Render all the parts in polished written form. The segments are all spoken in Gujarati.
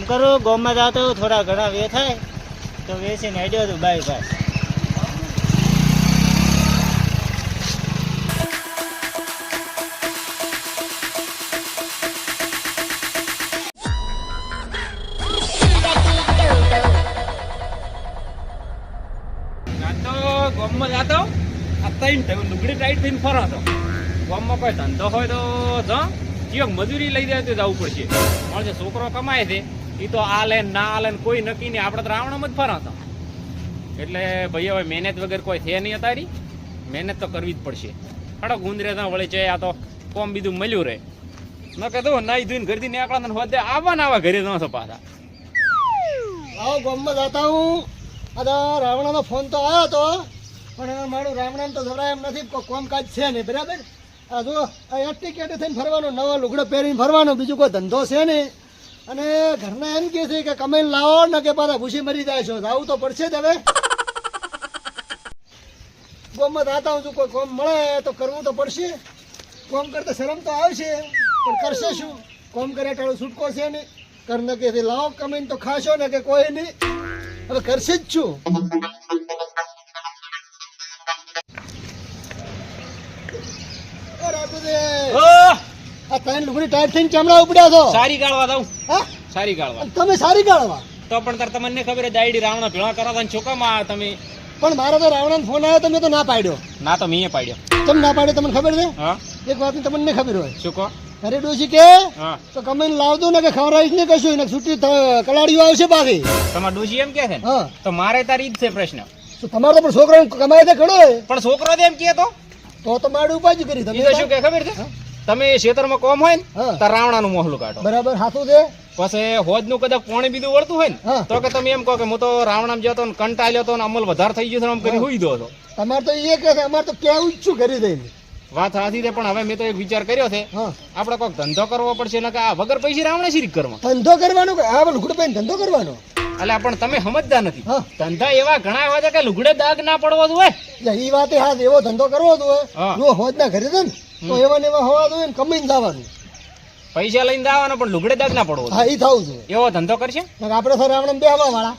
કરું ગામમાં જાતો થોડા ઘણા વે થાય તો વેચીને આડ્યો તું બાય બાય. ગામમાં જાતો અત્યારે લુગડી ટાઈટ થઈને ફરો હતો. ગામમાં કોઈ ધંધો હોય તો જીવક મજૂરી લઈ જાય તો જવું પડશે. પણ જે છોકરો કમાય છે એ તો આ લે ના આ લે કોઈ નક્કી નહીં. આપણે તો રાવણમાં જ ફરો હતો. એટલે ભાઈ હવે મહેનત વગર કોઈ છે નહીં અતારી. મહેનત તો કરવી જ પડશે. ખડક ગુંદરે ના વળી છે આ તો કોમ બીજું મળ્યું રહે. ન કહેતો નાઈ ધોઈને ઘરથી નીકળતા હોદે આવવા ના આવા ઘરે ન છો પાછા. આવો ગામમાં જતા હું. આ રાવણાનો ફોન તો આવ્યો હતો પણ મારું રાવણાને તો જરા એમ નથી કોમકાજ છે ને બરાબર. આ જો એટીકેટે થઈને ફરવાનું, નવા લુગડો પહેરીને ફરવાનું, બીજું કોઈ ધંધો છે ને. અને ઘરના એમ કહે છે કે કમાઈને લાવો ને કે પાછા ભૂસી મરી જાય છો. આવું તો પડશે જ હવે. ગામમાં જતા હું છું, કોઈ કોમ મળે તો કરવું તો પડશે. કોમ કરતા શરમ તો આવશે પણ કરશે શું? કોમ કરે ટાળો છૂટકો છે ને. કરને કે લાવો કમાઈને તો ખાશો ને કે કોઈ નહીં. હવે કરશે જ છું. આ ત્રણ લુગડી ટાઈટ થઈને ચામડા ઉપડ્યા છો. સારી ગાળવા દઉં. હા સારી ગાળવા તમે સારી ગાળવા તો પણ તાર તમને ખબર દાયડી રાવણા ભેળા કરાતા છોકરામાં તમે. પણ મારો તો રાવણાનો ફોન આવ્યો તમે તો ના પાડ્યો. ના તો મેં પાડ્યો. તમે ના પાડ્યો તમને ખબર છે? હા એક વાતની તમને નહીં ખબર હોય. શું કહો? અરે ડોશી કે હા તો કમાઈને લાવજો ને કે ખવડાવીશ ને કશું એને છૂટી કલાડીઓ આવશે પાછી. તમારા ડોશી એમ કે છે ને હા તો મારે તારી જ છે પ્રશ્ન. તો તમારો તો પણ છોકરો કમાય છે ઘણો. પણ છોકરો તો એમ કે તો મારું ઉપાજ કરી તમે તો શું કે ખબર છે? તમે ખેતરમાં કોમ હોય ને હા. તાર રાવણાનું મોહલું કાઢો. બરાબર હાથું છે. પછી હોજ નું કદાચ પોણી બીજું વળતું હોય ને હા. તો કે તમે એમ કહો કે હું તો રાવણામ જતો ને કંટાળ્યો હતો ને અમલ વધારે થઈ ગયો છે આમ કરી હુઈ દો છો. તમારે તો એ કે અમારે તો કેવું જ છું કરી દઈને. વાત સાચી છે પણ હવે મેં તો એક વિચાર કર્યો છે હા આપણે કોઈક ધંધો કરવો પડશે ને કે આ વગર પૈસા રાવણા શીરી કરવા. ધંધો કરવાનો કે આ લુગડો પહેરીને ધંધો કરવાનો? એટલે પણ તમે સમજતા નથી. હા. ધંધા એવા ઘણા એવા છે કે લુગડે દાગ ના પડવો જોઈએ. એટલે ઈ વાતે હા એવો ધંધો કરવો હતો હા. જો હોજ ના ઘરે છે ને તો એવા ને એવા હોવા જોઈએ ને કમાઈને જવાનું. પૈસા લઈને આવવાનો પણ લુગડે દાગ ના પડવો હા ઈ થવું જોઈએ. એવો ધંધો કરશે આપણે સર રાવણ બે હવા વાળા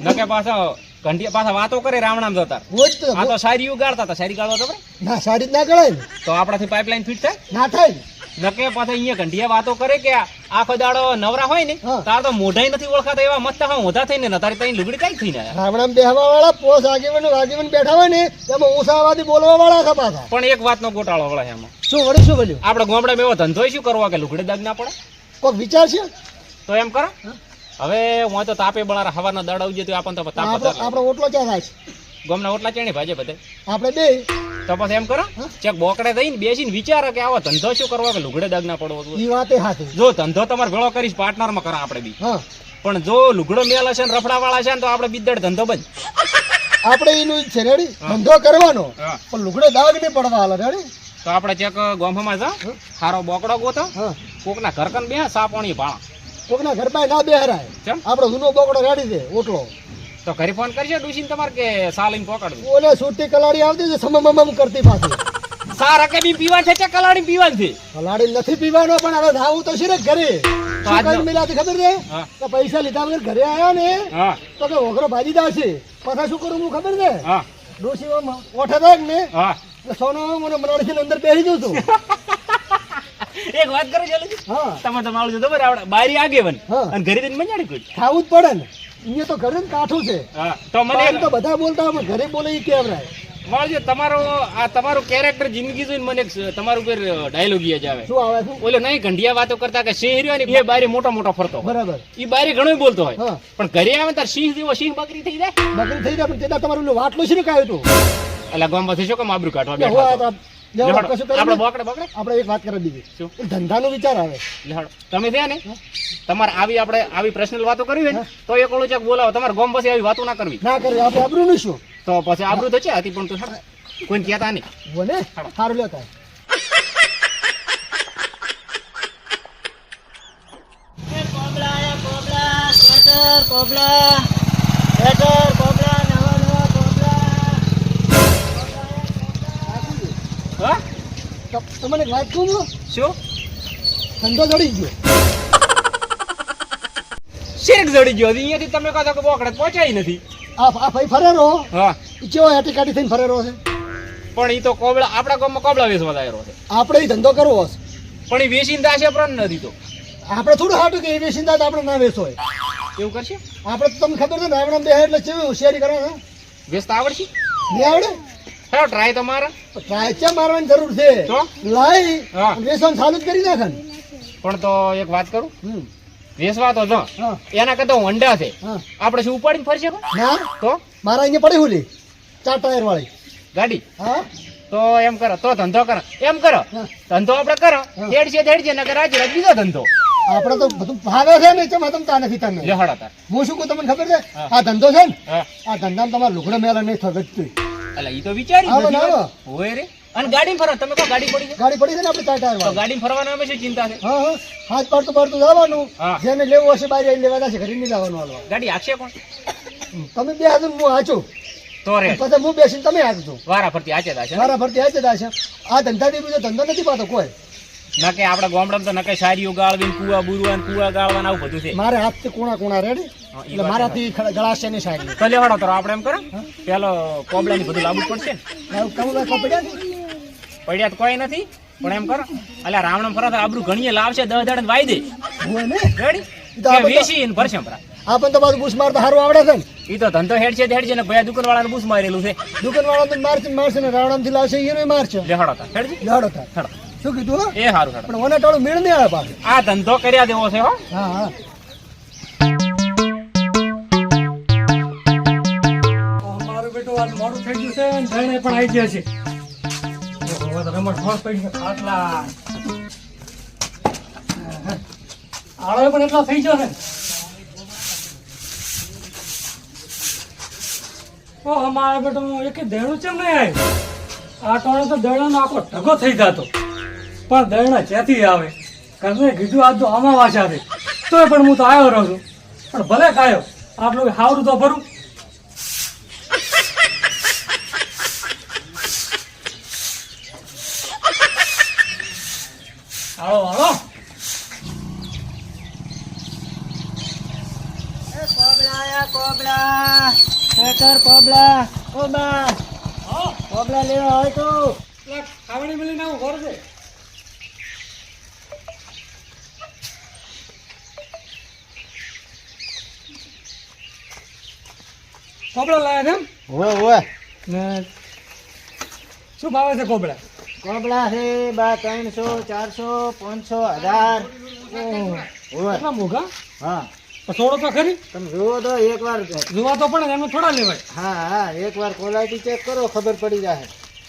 ન કે પાછા ઘંટી પાછા વાતો કરે રાવણામ જતા. હોજ તો આ તો સારી ઉગાડતા હતા. સારી ગાળવા તો ના સારી જ ના કરાય ને. તો આપણાથી પાઇપલાઇન ફિટ થાય ના થાય ને. નકે પાછા અહીંયા ઘંટિયા વાતો કરે કે આખો દાડો નવરા હોય ને હા. તાર તો મોઢાઈ નથી ઓળખાતા એવા મસ્ત હા મોઢા થઈને ને તારી તઈ લુગડી કઈ થઈને આયા. રાવણ બે હવા વાળા પોસ આગેવાન બેઠા હોય ને એમાં ઊંસાવાદી બોલવા વાળા છે પાછા. પણ એક વાતનો ગોટાળો વળે એમાં. શું વળી શું બોલ્યું? આપણે ગામડામાં એવો ધંધો શું કરવો કે લુગડે દાગ ના પડે? કોઈ વિચાર છે? તો એમ કરો હવે હું તો તાપે બળારા હવાના દાડા ઉજે તો આપણને તો તાપ વધારે લાગે. આપણો ઓટલો ક્યાં થાય છે? ગામના ઓટલા ચેણી ભાજે બધે. આપણે બે તો પછી એમ કરો ચેક બોકડે દઈને બેસીને વિચારો કે આવો ધંધો શું કરવો કે લુગડે દાગ ના પડવો જોઈએ. ઈ વાતે હાથે. જો ધંધો તમારે ભેળો કરીશ પાર્ટનરમાં કરો આપણે બી. હા પણ જો લુગડો મેલ હશે ને રફડા વાળા છે ને તો આપણે બીજદાડ ધંધો બંધ. આપણે એનું જ છે રેડી ધંધો કરવાનો હા. પણ લુગડે દાગ નહીં પડવા હાલે રેડી. તો આપણે ચેક ગોંફામાં જા સારો બોકડો ગોતો હા કોકના ઘર કન બે સાપોણી ભાણા કોકના ઘર પાસે ના બેહરાય. કેમ? આપણો જૂનો બોકડો રેડી છે ઓટલો. તો ઘરે ફોન કરશે ડુસીને તમારે કે સા લઈને પકડવું. ઓલે સુટી કલાડી આવતી છે સમમમ કરતી પાછી. સા રકે બી પીવા છે કે કલાડી પીવા છે? કલાડી નથી પીવાનો પણ હવે જાવું તો છે ને ઘરે. તો શું આજનો- કરીને મિલાતી ખબર છે? હા. કે પૈસા લીધા વગર ઘરે આવ્યા ને હા તો કે ઓઘરો ભાજી દાશે. પાછા શું કરું હું ખબર છે? હા ડોશી ઓઠે રાખ ને હા સોનો મને મનાડી અંદર બેસી જઉં છું. એક વાત કરો ચાલો હા તમે તો મારું તો બરાબર બારી આગેવન હા. અને ઘરે જઈને મંજાડી કોઈ. ખાવું જ પડે ને. અહીંયા તો ઘરે જ કાઠું છે. હા તો બહાર મને તો બધા બોલતા હોય પણ ઘરે બોલે એ કેવરાય. મળજો તમારો આ તમારું કેરેક્ટર જિંદગી જોઈને મને એક તમારું ઉપર ડાયલોગ યાદ આવે. શું આવે છે? ઓલો નહીં ઘંટિયા વાતો કરતા કે સિંહ રહ્યો ને એ બારી મોટો મોટો ફરતો હોય. બરાબર એ બારી ઘણો બોલતો હોય હા પણ ઘરે આવે તાર સિંહ જેવો સિંહ બકરી થઈ જાય. બકરી થઈ જાય પણ તેના તમારું ઓલું વાટલું છે ને કાયું તું. એટલે ગામમાંથી શું કામ આબરૂ કાઢવા એટલે બેઠા હું છો? આ લેવડો કશું કરે આપણે નહીં. બોકડે બોકડે આપણે એક વાત કરી દીધી. શું? એક ધંધાનો વિચાર આવે. લેહાડો. તમે થયા ને તમારે આવી પર્સનલ વાતો કરવી હોય ને તો એક ઓલું ચેક બોલાવો. તમારે ગામ પછી આવી વાતો ના કરવી. ના કરે આપણે આબરૂ નું શું તો પછી આબરૂ તો છે હતી પણ તું છાડ. કોઈને કહેતા નહીં. બોલે સારું લેતા. કોબલા આયા કોબલા સ્વેટર કોબલા સ્વેટર કોબલા નવા નવા કોબલા. હા તમને એક વાત કહું છું? શું ધંધો ચડી ગયો. શેક જડી ગયો હતી. અહીંયાથી તમે કહો છો કે બોકડે પહોંચાઈ નથી. આ ભાઈ ફરેરો હા ઈ કેવો હેટી કાઢી થઈને ફરેરો છે. પણ ઈ તો કોબળા આપણા ગામમાં કોબળા વેચવા આવ્યો છે. આપણે ઈ ધંધો કરવો છે. પણ ઈ વેચીને દાશે પ્રણ નથી તો આપણે થોડું હાટું કે એ વેચીને આપણે ના વેચો હોય. એવું કરશે. આપણે તો તમને ખબર છે ને રાવણ બે એટલે કેવી હોશિયારી કરો છે. વેચતા આવડશે. નહીં આવડે હેલો ટ્રાય તો મારા. ટ્રાયચા મારવાની જરૂર છે. તો લાઈ હા. વેચવાનું ચાલુ જ કરી નાખે ને. પણ તો એક વાત કરું, હમ. વેચવા તો જો હા એના કરતા હોન્ડા છે. હા આપણે શું ઉપાડીને ફરશે કો? ના તો મારા અહીંયા પડી હુલી 4 ટાયર વાળી. ગાડી હા તો એમ કરો તો ધંધો કરો. એમ કરો હા. ધંધો આપણે કરો. હા. દેડશે નકર આજે રાત બીજો ધંધો આપણે તો બધું ભાવે છે ને ચમ તમતા નથી તને. લેહડા તાર. હું શું કહું તમને ખબર છે હા. આ ધંધો છે ને હા આ ધંધામાં તમારે લુગડા મેલા નહીં થગતું. એટલે ઈ તો વિચારી આવો ને નથી આવો. વાત. હોય રે. અને ગાડીમાં ફરવા તમે કહો ગાડી પડી છે ગાડી પડી છે ને આપણે 4 ટાયર તો વાળી. ગાડીમાં ફરવાના અમે શું ચિંતા છે? હા હા હાથ પાડતું જવાનું. હા. જેને લેવું હશે બહાર આવીને લેવા જશે ઘરે નહીં જવાનું હાલવા. ગાડી હાંકશે કોણ? તમે બે હાથ હું હાચું તો રે પછી હું બેસીને તમે હાચજો. વારા ફરતી હાચે દાશે. મારા ફરતી હાચે દાશે. આ ધંધાથી બીજો ધંધો નથી પાતો કોઈ. ના કે આપણા ગામડામાં તો નકે સારીઓ ગાળવી કુવા બુરવાન કુવા ગાળવાના આવું બધું છે. મારે હાથથી કોણા રેડી હા, ઈ એટલે વાત મારાથી ગળાશે નહીં સાહેબ. તો લેવાડો તો આપણે એમ કરો પેલો કોબળાની બધું લાવવું જ પડશે ને. પડ્યા ને? પડ્યા તો કોઈ નથી પણ એમ કરો અલ્યા રાવણ ફરત આબરૂ ઘણીએ લાવશે 10 દાડે વાઈ દે હોય ને રેડી ઈ તો કે આપણે તો- વેચી ને ભરશે ભરા. આ પણ તો પાછું બૂસ મારતા સારું આવડે છે ને. ઈ તો ધંધો હેડ છે ને ભયા દુકાન વાળાને બૂસ મારેલું છે. દુકાનવાળા તો મારશે ને રાવણામથી લાવશે એને મારશે. લેહાડો તા હેડજી લાડો થાય. હેડો. શું કીધું હો? એ હારું હેડો. પણ ઓને ટાળું મેળ નહીં આવે પાછું. આ ધંધો કર્યા દેવો છે હો. હા હા મારું બેટું આજ મોડું થઈ ગયું છે ને જણે પણ આવી ગયા છે. ઓહો, તો રમત ફોન પડી ગયો ખાટલા. આળો પણ એટલો થઈ ગયો છે. ઓહો, મારા બેટું એક દેણું ચેમ નહીં આવ્યું? આ ટોણે તો દરણાનો આખો ઢગો થઈ જતો પણ દરણા ક્યાંથી આવે? ઘરને કીધું આજ તો અમાવાસ્યા છે તોય પણ હું તો આવ્યો રહું છું. પણ ભલે ખાયો આટલું હાવડું તો ભરું. હાલો હાલો કોબળા શેટર કોબળા કોબા કોબળા લેવા હોય તો ખાવણી મિલી ના ઘર છે. કોબળા લાયા છે એમ? હોય ને શું ભાવે છે કોબળા? કોબળા છે 300 400 500 1000 હોય. કેટલા મોઘા? હા તો થોડો તો ખરી તમે જુઓ તો એકવાર જોવા તો પડે ને, એમને થોડા લેવાય. હા હા એકવાર ક્વોલિટી ચેક કરો ખબર પડી જાય.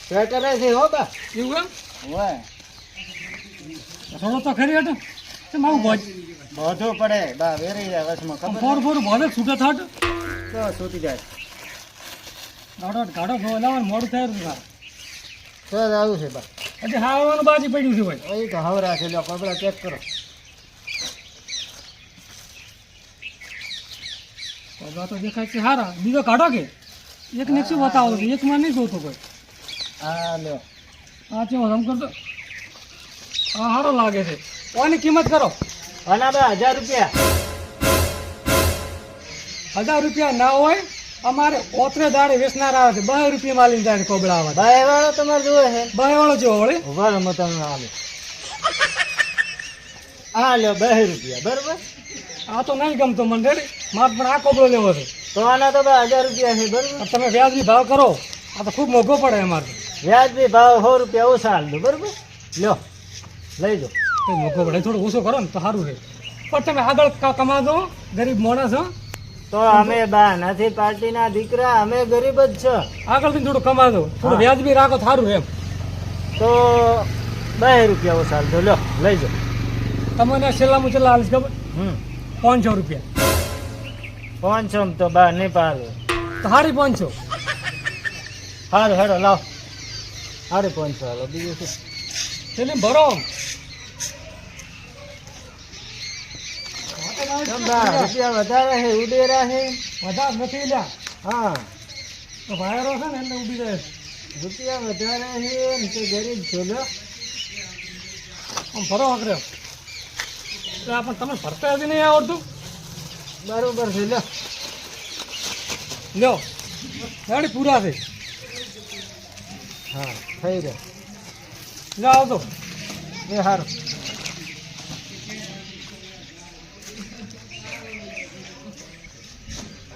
સ્વેટર છે હો બા એવું એમ? હોય થોડો તો ખરી હટો તે મારું ભોજ બધું પડે બા વેરી જાય વચમાં ખબર ફોર ફોર ભોજે છૂટા થાટ તો સૂતી જાય. ગાડો લાવવાનું મોડું થયું હતું મારે. તો આવું છે બા હજી હાવવાનું બાજી પડ્યું છે ભાઈ. એ તો હવરા છે લો કોબળા ચેક કરો. કોબળા તો દેખાય છે હારા. બીજો કાઢો કે એક ને શું બતાવો છો? એકમાં નહીં જોતો કોઈ. હા લ્યો આ ચેવો રમ કરતો હા સારો લાગે છે. કોની કિંમત કરો? આના બા 1000 રૂપિયા. 1000 રૂપિયા ના હોય અમારે ઓતરે દાડે વેચનાર આવે છે 2 રૂપિયા માલીને જાય કોબળા આવે. બાય વાળો તમારે જોવે છે 2 વાળો જેવો વળે. ઉભા રહો તમને આલે. આ લ્યો 2 રૂપિયા બરોબર. આ તો નહીં ગમતો મને રેડી. મારે પણ આ કોબળો લેવો છે. તો આના તો બા 1000 રૂપિયા છે બરોબર. આ તમે વ્યાજબી ભાવ કરો. આ તો ખૂબ મોંઘો પડે અમારે. વ્યાજબી ભાવ 100 રૂપિયા ઓછા હાલ દો બરોબર. લ્યો લઈ જાઓ. તો મોંઘો પડે થોડું ઓછો કરો ને તો સારું રહે. પણ તમે આગળ કમાજો ગરીબ માણસ હો. તો અમે બા નથી પાર્ટીના દીકરા અમે ગરીબ જ છે. આગળથી થોડું કમાજો થોડું હા. વ્યાજબી રાખો સારું એમ. તો 2 રૂપિયા ઓછા હાલ દો લ્યો લઈ જાઓ. તમને છેલ્લામાં છેલ્લા હાલીશ ખબર 500 રૂપિયા. 500 તો બા નહીં પાડો. તો હારી 500. સારું હેડો લાવ. સારું 500 હાલો બીજું શું. એટલે ભરો. કેમ બા રૂપિયા વધારે છે ઉડેરા છે. વધારે નથી લ્યા. હા તો વાયરો છે ને એટલે ઉભી જાય. રૂપિયા વધારે છે ને તે ગરીબ છો લ્યો. આમ ભરો આકરે. તો આ પણ તમે ભરતા હજી નહીં આવડતું. બરોબર છે લ્યો. લ્યો ગાડી પૂરા છે. હા થઈ ગયો. લ્યો આવતો. એ સારું.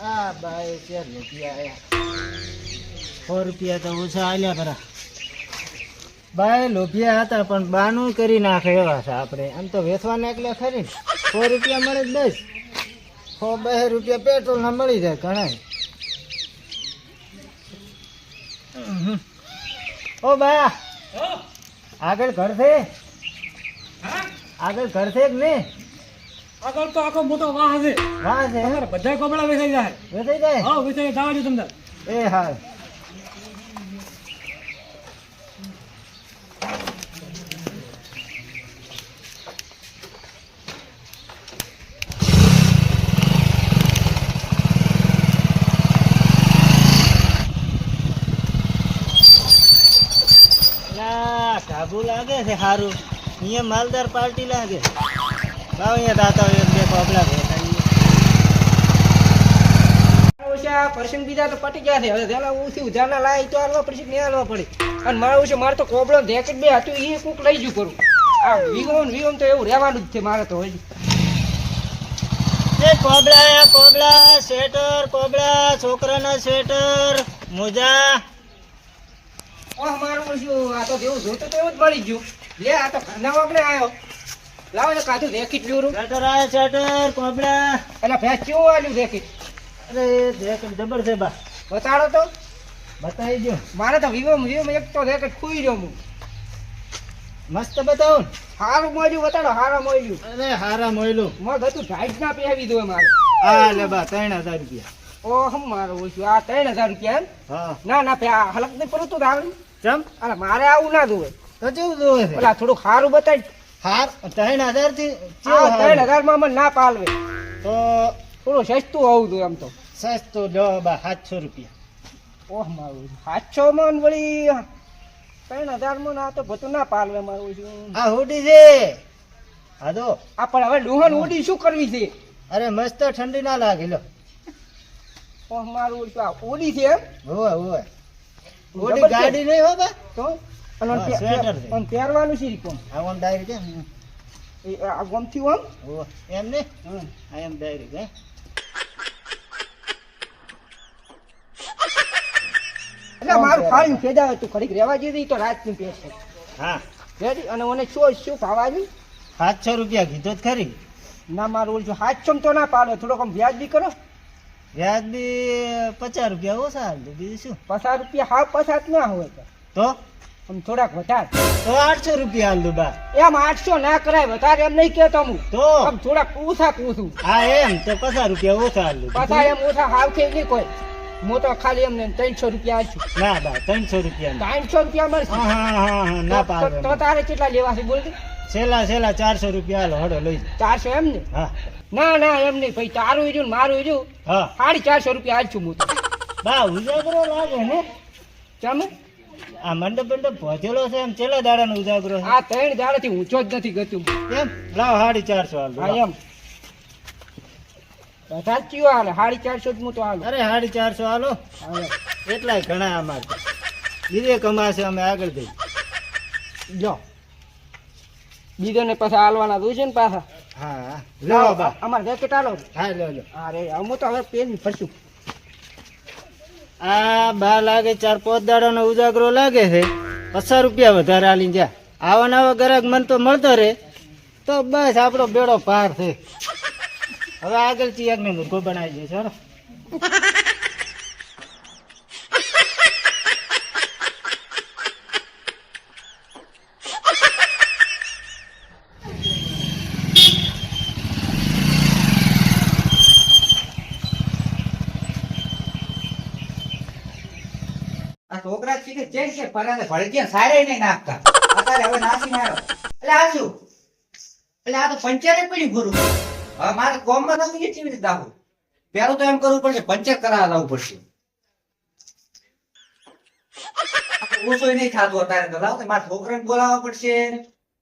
આ ભાઈ 4 રૂપિયા આયા. 100 રૂપિયા તો ઓછા આલ્યા ખરા. ભાઈ લોભિયા હતા પણ બાનું કરી નાખે એવા છે આપણે. આમ તો વેચવાના એટલે ખરી 100 રૂપિયા મળે જ બસ. 100-2 રૂપિયા પેટ્રોલ ના મળી જાય ઘણા. ઓ બાયા હા આગળ ઘર છે? હા આગળ ઘર છે કે નહીં? આગળ તો આખો મોટો વાહ છે. વાહ છે. તમારે બધા કપડા વેચાઈ જાય. વેચાઈ જાય? હા વેચાઈ જવા દો તમને. એ હા. ઢાબુ લાગે છે સારું. અહીંયા માલદાર પાર્ટી લાગે. લાવ અહીંયા દાતા હોય 1-2 કોબલા ઓછા પરસંગ બીજા તો પટી ગયા છે. હવે તેના ઓછી ઉધારના લાય તો હાલવા પડશે કે નહીં હાલવા પડે. અને મારા ઓછે મારે તો કોબળો જેકેટ બે હતું એ કોક લઈ જુ કરું. આ વીગમ તો એવું રહેવાનું જ છે મારે તો હજી. એ કોબલા સ્વેટર, કોબલા છોકરાના સ્વેટર, મોજા. ઓહ મારું ઓછું આ તો જેવું જોતું તો એવું જ મળી ગયું. લે આ તો ઘરના વાગડે આવ્યો. લાવો ને કાધું જેકેટ જોરું. સ્વેટર આ સ્વેટર, કોબલા. એટલે ભેંસ કેવું આવ્યું જેકેટ અરે જેકેટ જબર છે બા. બતાડો તો. બતાવી દો. મારે તો વિવમ એક તો જેકેટ ખુઈ ગયો હું. મસ્ત બતાવો ને. હારું મળ્યું બતાડો. હારા મળ્યું. અરે હારા મોયલું. મગ હતું ઢાઈટ ના પહેવી દો મારે. આ લે બા 3000 રૂપિયા. ઓહ મારું ઓછું આ 3000 રૂપિયા એમ. હા. ના ના હલક નહીં પડતું તો આવડ્યું. ચમ અરે મારે આવું ના જોવે. તો કેવું જોવે છે? ઓલા થોડું સારું બતાવી. હાર 3000 થી આ 3000 માં મને ના પાલવે. તો થોડું સસ્તું હોવું જોઈએ એમ તો. સસ્તું લો બા 700 રૂપિયા. ઓહ મારું 700 માં ને વળી 3000 માં ના તો બધું ના પાલવે મારું છું. આ હુડી છે. હા તો આ પણ હવે ડુહન ઉડી શું કરવી છે? અરે મસ્ત ઠંડી ના લાગે લો. ઓહ મારું આ ઉડી છે એમ. હોવે હોવે. જબર ઓડી છે. ગાડી નહીં હો બા. તો અને હા, સ્વેટર છે. અને પહેરવાનું છે રીકોમ. આ ઓમ ડાયરેક્ટ એમ. એ આ ગમથી ઓમ. હોવે એમ ને. આ એમ ડાયરેક્ટ હે. એટલે મારું ફાળ્યું ફેદાવે તું ઘડીક રહેવા જેવી તો રાત ની પેટ છે. હા રેડી અને મને શું ભાવાયું? 700 રૂપિયા કીધો જ ખરી. ના મારું ઓલું 700 તો ના પાડો. થોડોક આમ વ્યાજ બી કરો. વ્યાજ બી 50 રૂપિયા ઓછા હાલ દો. બીજું શું? 50 રૂપિયા હાવ 50 ના હોય તો તો આમ થોડાક વધારે. તો 800 રૂપિયા હાલ દો બા. એમ 800 ના કરાય. વધારે એમ નહીં કેતો હું. તો આમ થોડાક ઓછા પૂછું. હા એમ તો 50 રૂપિયા ઓછા હાલ દો. પાછા એમ ઓછા હાવ છે નહીં કોઈ. હું તો ખાલી એમને 300 રૂપિયા આલશું. ના બા 300 રૂપિયા. 300 રૂપિયા મળશે. હા હા હા હા ના પાડે. તો તારે કેટલા લેવા છે બોલ દે. છેલ્લા 400 રૂપિયા હાલો હડો લઈ જાઓ. 400 એમ ને? હા ના ના એમ નહીં ભાઈ. તારું ઈર્યું ને મારું ઈર્યું હા 450 રૂપિયા આલશું હું તો. બા ઉજાગરો લાગે ને. ચમ આ મંડપ પહોંચેલો છે એમ છેલ્લા દાડાનો ઉજાગરો છે. આ 3 દાડાથી ઊંચો જ નથી ગતું. એમ લાવ 450 હાલ દો. હા એમ વધારે કયો હાલે 450 જ હું તો હાલું. અરે 450 હાલો. હા એમ. એટલાય ઘણા અમારે તો. બીજે કમાશે અમે આગળ જઈ. જો બીજો ને પાછા હાલવાના જોઈશે ને પાછા. હા હા લો બા. અમારે જેકેટ હાલો. હા લો લો. અરે હું તો હવે પેન ફરશું. આ બા લાગે 4-5 દાડાનો ઉજાગરો લાગે છે. 50 રૂપિયા વધારે આલીને જા. આવા નવા ગ્રાહક મન તો મળતો રે તો બસ આપણો બેડો પાર છે. હવે આગળ ચિયાક ને મુર્ગો બનાવી દઈશ. ચલો આ છોકરા શીખે છે કે પરાને ભળગ્યા સારે નહીં નાખતા અત્યારે હવે નાસી આવ્યો એટલે આ શું એટલે આ તો પંચરે પડી ભરું હવે મારે કોમમાં તમે કેવી રીતે દાખવું પેલું તો એમ કરવું પડશે પંચર કરાવવા લાવવું પડશે ઓછો નહીં થતું અત્યારે તો લાવ મારા છોકરાને બોલાવવા પડશે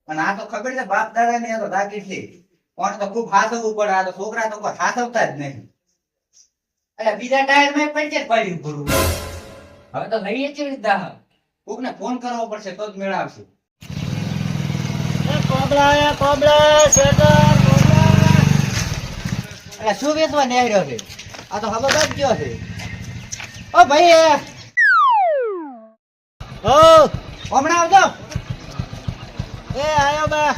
અને આ તો ખબર છે બાપ દાદા ને આ તો દાગી છે કોણ તો ખૂબ હાસવવું પડે, આ તો છોકરા તો કોઈ હાસવતા જ નહીં. એટલે બીજા ટાયર માં પંચર પાડી ભરવું. હવે તો લઈએ કેવી રીતે દાહ? કોકને ફોન કરવો પડશે તો જ મેળ આવશે. કોબળા શેટર કોબળા. એટલે શું વેચવા નીકળ્યો છે? આ તો હવે જ ગયો છે. ઓ ભાઈ ઓ હમણાં આવજો. એ આયો બા.